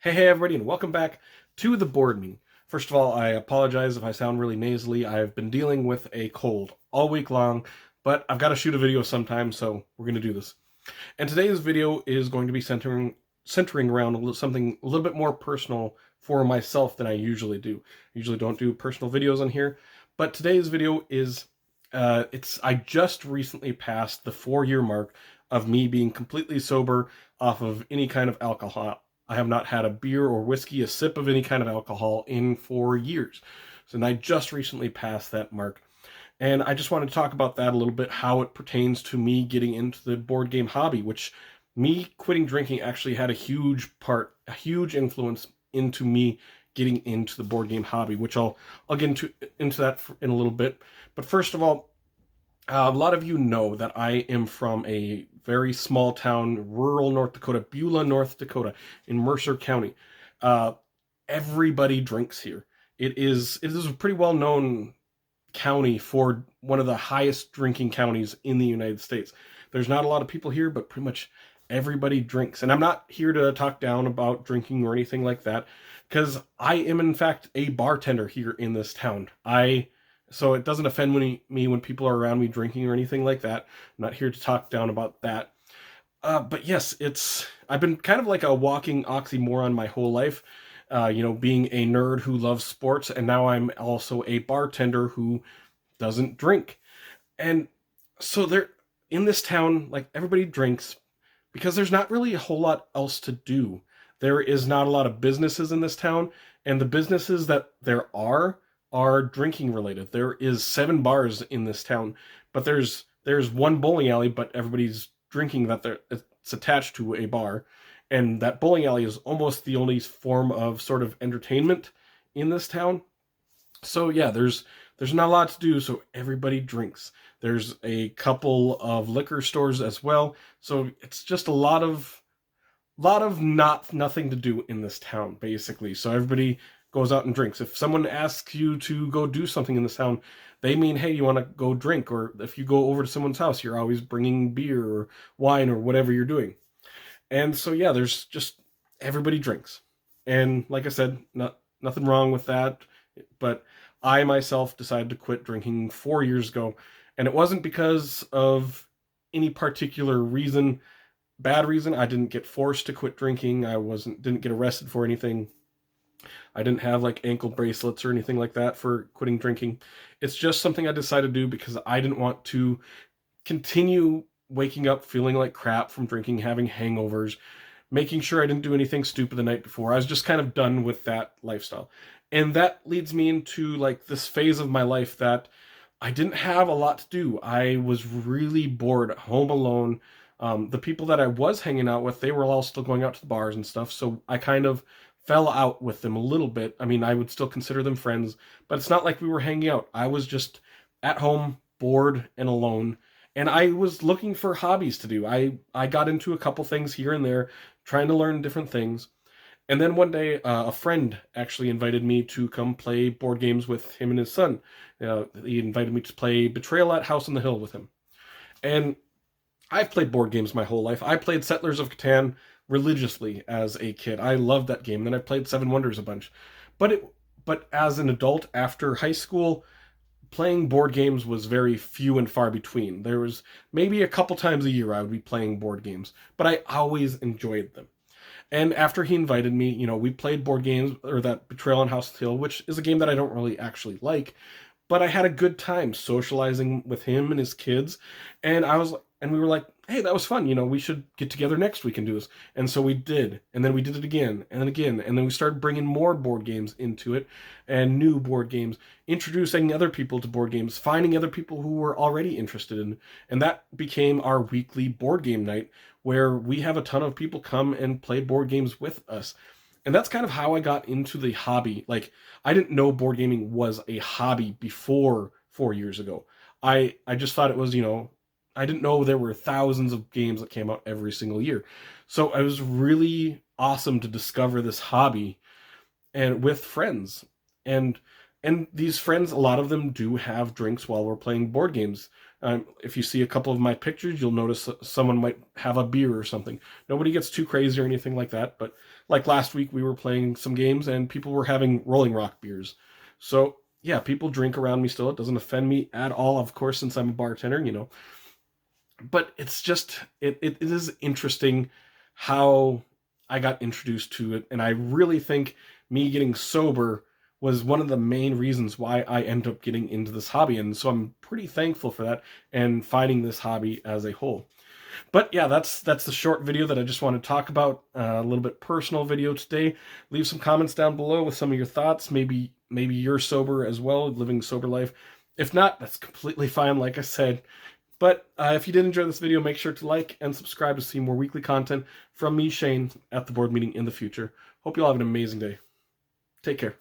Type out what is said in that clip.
Hey everybody, and welcome back to the board meeting. First of all, I apologize if I sound really nasally. I've been dealing with a cold all week long, but I've got to shoot a video sometime, so we're going to do this. And today's video is going to be centering around something a little bit more personal for myself than I usually do. I usually don't do personal videos on here, but today's video is I just recently passed the 4-year mark of me being completely sober off of any kind of alcohol. I have not had a beer or whiskey, a sip of any kind of alcohol in 4 years. So, and I just recently passed that mark. And I just wanted to talk about that a little bit, how it pertains to me getting into the board game hobby, which me quitting drinking actually had a huge influence into me getting into the board game hobby, which I'll get into that in a little bit. But first of all, a lot of you know that I am from a very small town, rural North Dakota, Beulah, North Dakota, in Mercer County. Uh, Everybody drinks here. It is a pretty well known county for one of the highest drinking counties in the United States. There's not a lot of people here, but pretty much everybody drinks. And I'm not here to talk down about drinking or anything like that, because I am in fact a bartender here in this town. So it doesn't offend me when people are around me drinking or anything like that. I'm not here to talk down about that. But yes, I've been kind of like a walking oxymoron my whole life. Being a nerd who loves sports, and now I'm also a bartender who doesn't drink. And so there, in this town, like everybody drinks because there's not really a whole lot else to do. There is not a lot of businesses in this town, and the businesses that there are drinking related. There is 7 bars in this town, but there's one bowling alley, but everybody's drinking it's attached to a bar, and that bowling alley is almost the only form of sort of entertainment in this town. So yeah, there's not a lot to do, so everybody drinks. There's a couple of liquor stores as well, so it's just a lot of nothing to do in this town basically. So everybody goes out and drinks. If someone asks you to go do something in this town, they mean, hey, you want to go drink? Or if you go over to someone's house, you're always bringing beer or wine or whatever you're doing. And so yeah, there's just everybody drinks. And like I said, nothing wrong with that, but I myself decided to quit drinking 4 years ago, and it wasn't because of any particular reason, bad reason. I didn't get forced to quit drinking. Didn't get arrested for anything. I didn't have like ankle bracelets or anything like that for quitting drinking. It's just something I decided to do because I didn't want to continue waking up feeling like crap from drinking, having hangovers, making sure I didn't do anything stupid the night before. I was just kind of done with that lifestyle. And that leads me into like this phase of my life that I didn't have a lot to do. I was really bored, home alone. The people that I was hanging out with, they were all still going out to the bars and stuff. So I kind of fell out with them a little bit. I mean, I would still consider them friends, but it's not like we were hanging out. I was just at home, bored and alone. And I was looking for hobbies to do. I got into a couple things here and there, trying to learn different things. And then one day, a friend actually invited me to come play board games with him and his son. He invited me to play Betrayal at House on the Hill with him. And I've played board games my whole life. I played Settlers of Catan religiously as a kid. I loved that game. Then I played Seven Wonders a bunch. But as an adult after high school, playing board games was very few and far between. There was maybe a couple times a year I would be playing board games, but I always enjoyed them. And after he invited me, we played board games, or that Betrayal on House Hill, which is a game that I don't really actually like, but I had a good time socializing with him and his kids, and we were like, hey, that was fun. We should get together next week and do this. And so we did, and then we did it again, and then again, and then we started bringing more board games into it, and new board games, introducing other people to board games, finding other people who were already interested in, and that became our weekly board game night, where we have a ton of people come and play board games with us. And that's kind of how I got into the hobby. Like, I didn't know board gaming was a hobby before 4 years ago. I just thought it was, I didn't know there were thousands of games that came out every single year. So it was really awesome to discover this hobby and with friends. And these friends, a lot of them do have drinks while we're playing board games. If you see a couple of my pictures, you'll notice that someone might have a beer or something. Nobody gets too crazy or anything like that, but like last week we were playing some games and people were having Rolling Rock beers. So yeah, people drink around me still. It doesn't offend me at all, of course, since I'm a bartender, you know. But it's just, it is interesting how I got introduced to it. And I really think me getting sober was one of the main reasons why I ended up getting into this hobby. And so I'm pretty thankful for that and finding this hobby as a whole. But yeah, that's the short video that I just want to talk about. A little bit personal video today. Leave some comments down below with some of your thoughts. Maybe you're sober as well, living a sober life. If not, that's completely fine, like I said. But if you did enjoy this video, make sure to like and subscribe to see more weekly content from me, Shane, at the board meeting in the future. Hope you all have an amazing day. Take care.